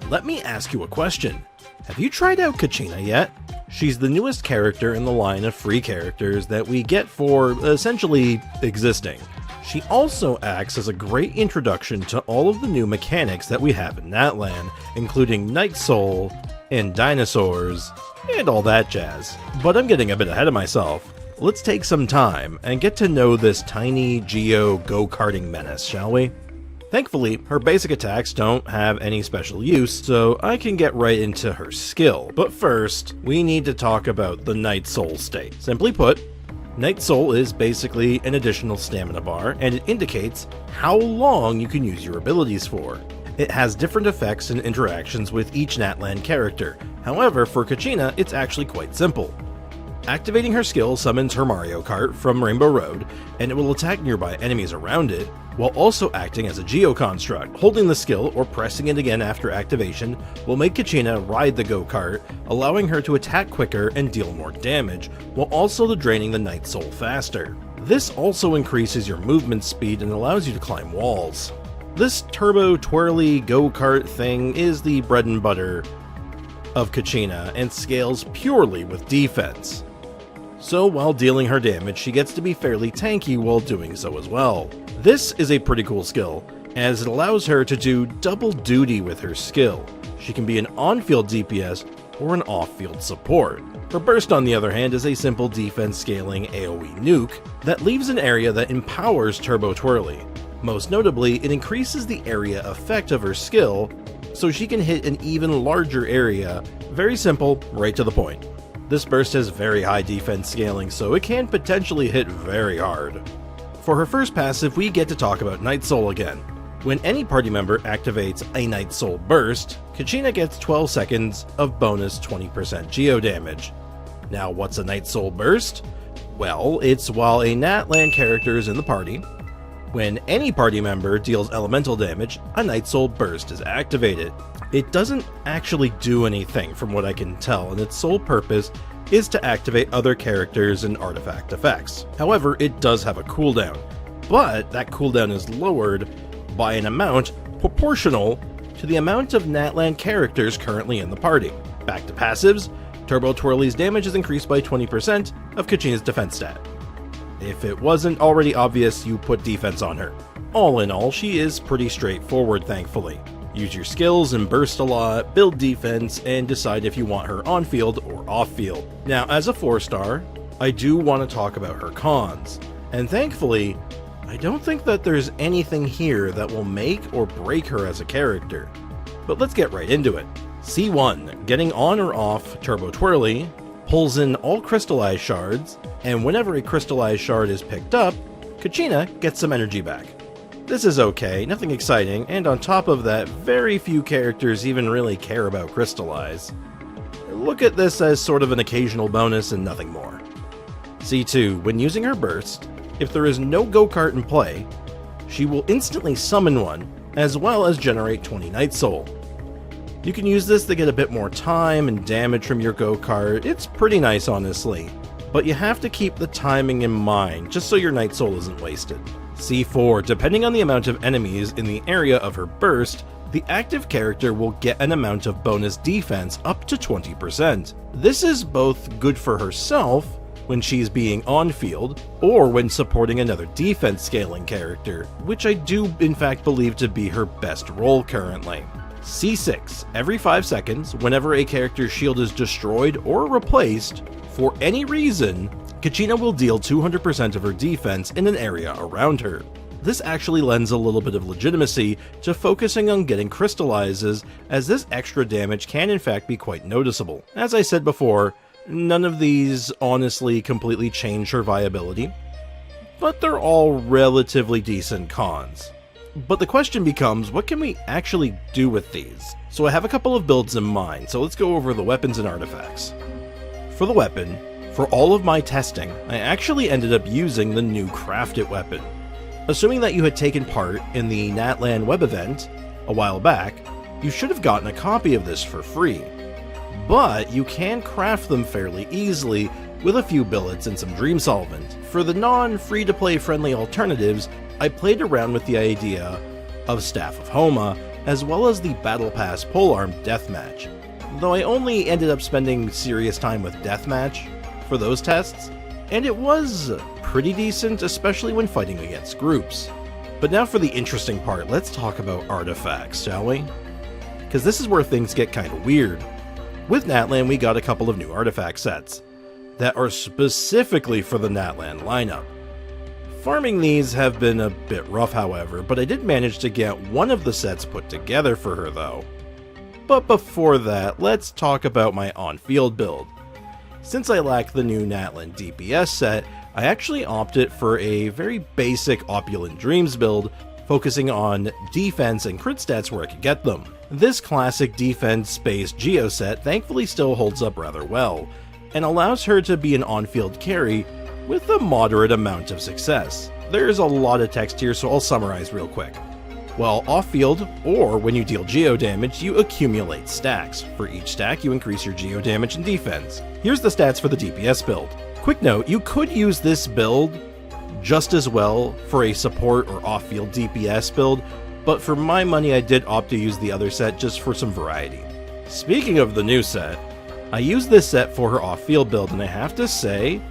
Let me ask you a question. Have you tried out Kachina yet? She's the newest character in the line of free characters that we get for essentially existing. She also acts as a great introduction to all of the new mechanics that we have in Natlan, including Night Soul, and dinosaurs, and all that jazz. But I'm getting a bit ahead of myself. Let's take some time and get to know this tiny Geo go-karting menace, shall we? Thankfully, her basic attacks don't have any special use, so I can get right into her skill. But first, we need to talk about the Night Soul state. Simply put, Night Soul is basically an additional stamina bar, and it indicates how long you can use your abilities for. It has different effects and interactions with each Natlan character. However, for Kachina, it's actually quite simple. Activating her skill summons her Mario Kart from Rainbow Road, and it will attack nearby enemies around it, while also acting as a Geo-construct. Holding the skill, or pressing it again after activation, will make Kachina ride the go-kart, allowing her to attack quicker and deal more damage, while also draining the Night Soul faster. This also increases your movement speed and allows you to climb walls. This turbo twirly go-kart thing is the bread and butter of Kachina and scales purely with defense. So while dealing her damage, she gets to be fairly tanky while doing so as well. This is a pretty cool skill, as it allows her to do double duty with her skill. She can be an on-field DPS or an off-field support. Her burst, on the other hand, is a simple defense scaling AoE nuke that leaves an area that empowers Turbo Twirly. Most notably, it increases the area effect of her skill, so she can hit an even larger area. Very simple, right to the point. This burst has very high defense scaling, so it can potentially hit very hard. For her first passive, we get to talk about Night Soul again. When any party member activates a Night Soul burst, Kachina gets 12 seconds of bonus 20% geo damage. Now, what's a Night Soul burst? Well, it's while a Natlan character is in the party. When any party member deals elemental damage, a Night Soul burst is activated. It doesn't actually do anything from what I can tell, and its sole purpose is to activate other characters and artifact effects. However, it does have a cooldown, but that cooldown is lowered by an amount proportional to the amount of Natlan characters currently in the party. Back to passives, Turbo Twirly's damage is increased by 20% of Kachina's defense stat. If it wasn't already obvious, you put defense on her. All in all, she is pretty straightforward, thankfully. Use your skills and burst a lot, build defense, and decide if you want her on-field or off-field. Now, as a 4-star, I do want to talk about her cons, and thankfully, I don't think that there's anything here that will make or break her as a character. But let's get right into it. C1, getting on or off Turbo Twirly, pulls in all crystallized shards, and whenever a crystallized shard is picked up, Kachina gets some energy back. This is okay, nothing exciting, and on top of that, very few characters even really care about crystallize. Look at this as sort of an occasional bonus and nothing more. C2, when using her burst, if there is no go-kart in play, she will instantly summon one, as well as generate 20 Night Soul. You can use this to get a bit more time and damage from your go-kart. It's pretty nice, honestly, but you have to keep the timing in mind, just so your Night Soul isn't wasted. C4, depending on the amount of enemies in the area of her burst, the active character will get an amount of bonus defense up to 20%. This is both good for herself, when she's being on-field, or when supporting another defense scaling character, which I do in fact believe to be her best role currently. C6, every 5 seconds, whenever a character's shield is destroyed or replaced, for any reason, Kachina will deal 200% of her defense in an area around her. This actually lends a little bit of legitimacy to focusing on getting crystallizes, as this extra damage can in fact be quite noticeable. As I said before, none of these honestly completely change her viability, but they're all relatively decent cons. But the question becomes, what can we actually do with these? So I have a couple of builds in mind, so let's go over the weapons and artifacts. For the weapon, for all of my testing, I actually ended up using the new Craft It weapon. Assuming that you had taken part in the Natlan web event a while back, you should have gotten a copy of this for free. But you can craft them fairly easily with a few billets and some dream solvent. For the non-free-to-play friendly alternatives, I played around with the idea of Staff of Homa, as well as the Battle Pass Polearm Deathmatch, though I only ended up spending serious time with Deathmatch for those tests, and it was pretty decent, especially when fighting against groups. But now for the interesting part, let's talk about artifacts, shall we? Because this is where things get kind of weird. With Natlan, we got a couple of new artifact sets that are specifically for the Natlan lineup. Farming these have been a bit rough, however, but I did manage to get one of the sets put together for her though. But before that, let's talk about my on-field build. Since I lack the new Natlan DPS set, I actually opted for a very basic Opulent Dreams build, focusing on defense and crit stats where I could get them. This classic defense-based Geo set thankfully still holds up rather well, and allows her to be an on-field carry with a moderate amount of success. There's a lot of text here, so I'll summarize real quick. While off-field, or when you deal Geo damage, you accumulate stacks. For each stack, you increase your Geo damage and defense. Here's the stats for the DPS build. Quick note, you could use this build just as well for a support or off-field DPS build, but for my money I did opt to use the other set just for some variety. Speaking of the new set, I used this set for her off-field build, and I have to say,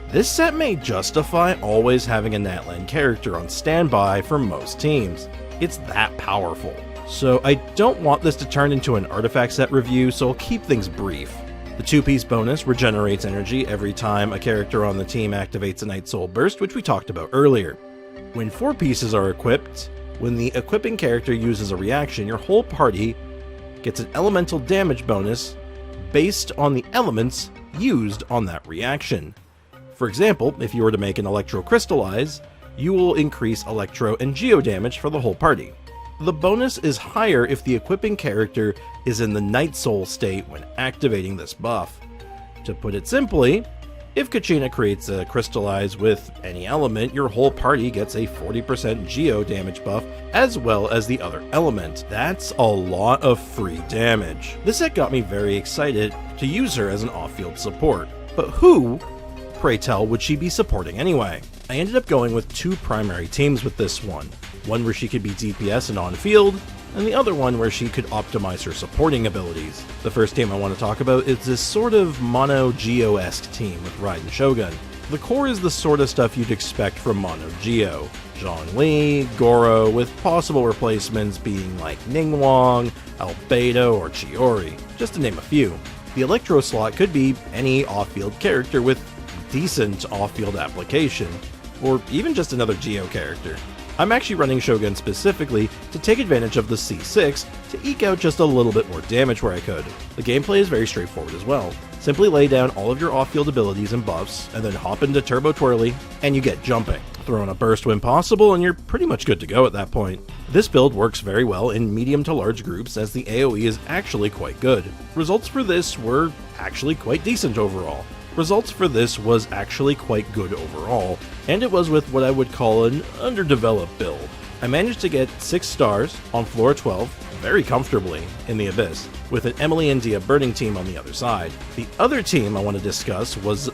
this set may justify always having a Natlan character on standby for most teams. It's that powerful. So I don't want this to turn into an artifact set review, so I'll keep things brief. The 2-piece bonus regenerates energy every time a character on the team activates a Night Soul Burst, which we talked about earlier. When 4 pieces are equipped, when the equipping character uses a reaction, your whole party gets an elemental damage bonus based on the elements used on that reaction. For example, if you were to make an Electro Crystallize, you will increase Electro and Geo damage for the whole party. The bonus is higher if the equipping character is in the Night Soul state when activating this buff. To put it simply, if Kachina creates a Crystallize with any element, your whole party gets a 40% Geo damage buff as well as the other element. That's a lot of free damage. This set got me very excited to use her as an off-field support. But who, pray tell, would she be supporting anyway? I ended up going with 2 primary teams with this one where she could be DPS and on-field, and the other one where she could optimize her supporting abilities. The first team I want to talk about is this sort of Mono Geo-esque team with Raiden Shogun. The core is the sort of stuff you'd expect from Mono Geo. Zhongli, Goro, with possible replacements being like Ningguang, Albedo, or Chiori, just to name a few. The Electro slot could be any off-field character with decent off-field application, or even just another Geo character. I'm actually running Shogun specifically to take advantage of the C6 to eke out just a little bit more damage where I could. The gameplay is very straightforward as well. Simply lay down all of your off-field abilities and buffs, and then hop into Turbo Twirly, and you get jumping. Throw in a burst when possible, and you're pretty much good to go at that point. This build works very well in medium to large groups, as the AoE is actually quite good. Results for this were actually quite decent overall. Results for this was actually quite good overall, and it was with what I would call an underdeveloped build. I managed to get 6 stars on floor 12 very comfortably in the Abyss, with an Emily and Dia burning team on the other side. The other team I want to discuss was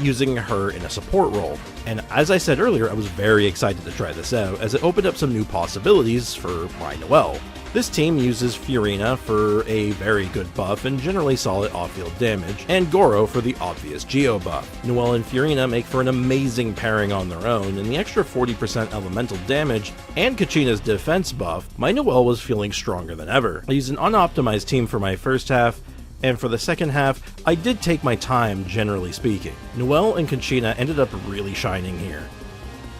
using her in a support role, and as I said earlier, I was very excited to try this out as it opened up some new possibilities for my Noelle. This team uses Furina for a very good buff and generally solid off-field damage, and Goro for the obvious Geo buff. Noelle and Furina make for an amazing pairing on their own, and the extra 40% elemental damage and Kachina's defense buff, my Noelle was feeling stronger than ever. I used an unoptimized team for my first half, and for the second half, I did take my time, generally speaking. Noelle and Kachina ended up really shining here.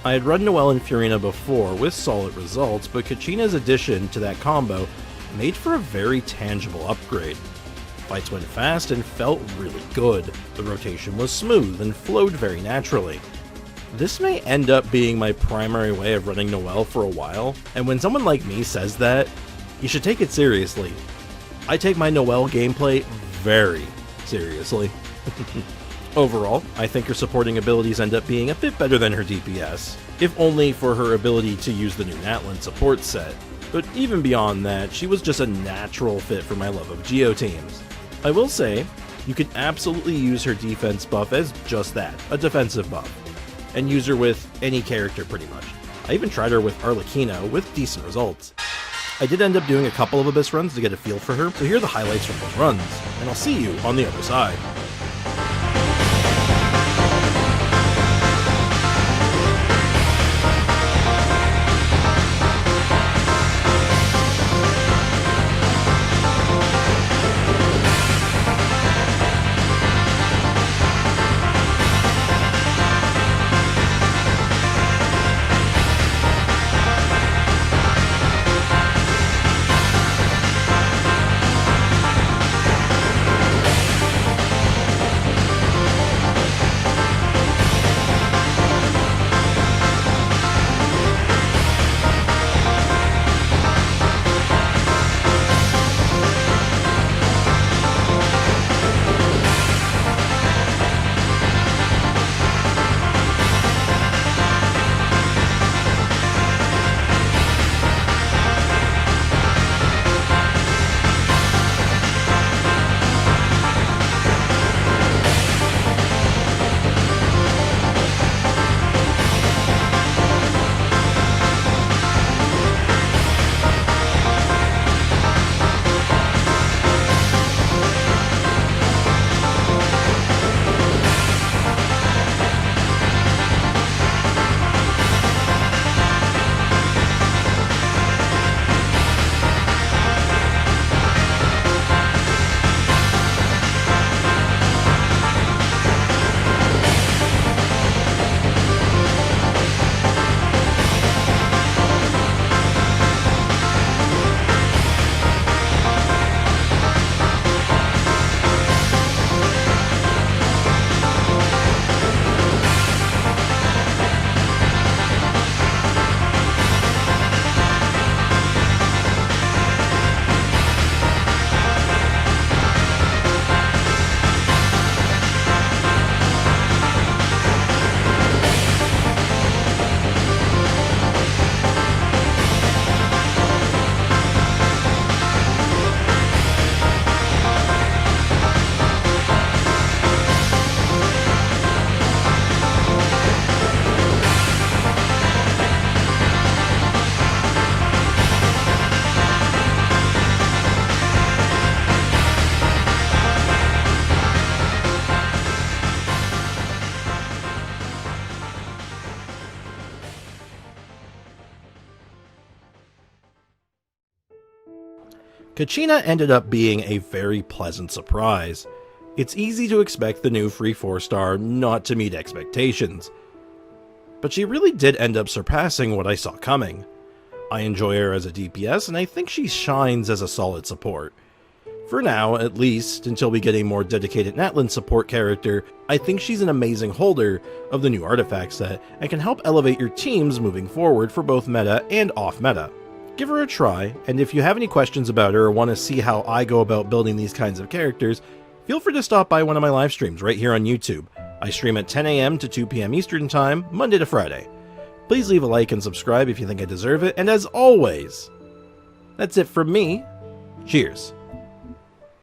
I had run Noelle and Furina before with solid results, but Kachina's addition to that combo made for a very tangible upgrade. Fights went fast and felt really good. The rotation was smooth and flowed very naturally. This may end up being my primary way of running Noelle for a while, and when someone like me says that, you should take it seriously. I take my Noelle gameplay very seriously. Overall, I think her supporting abilities end up being a bit better than her DPS, if only for her ability to use the new Natlan support set, but even beyond that, she was just a natural fit for my love of Geo teams. I will say, you can absolutely use her defense buff as just that, a defensive buff, and use her with any character pretty much. I even tried her with Arlecchino with decent results. I did end up doing a couple of Abyss runs to get a feel for her, so here are the highlights from those runs, and I'll see you on the other side. Kachina ended up being a very pleasant surprise. It's easy to expect the new free 4-star not to meet expectations, but she really did end up surpassing what I saw coming. I enjoy her as a DPS, and I think she shines as a solid support. For now, at least, until we get a more dedicated Natlan support character, I think she's an amazing holder of the new artifact set and can help elevate your teams moving forward for both meta and off-meta. Give her a try, and if you have any questions about her or want to see how I go about building these kinds of characters, feel free to stop by one of my live streams right here on YouTube. I stream at 10 AM to 2 PM Eastern Time, Monday to Friday. Please leave a like and subscribe if you think I deserve it, and as always, that's it from me. Cheers.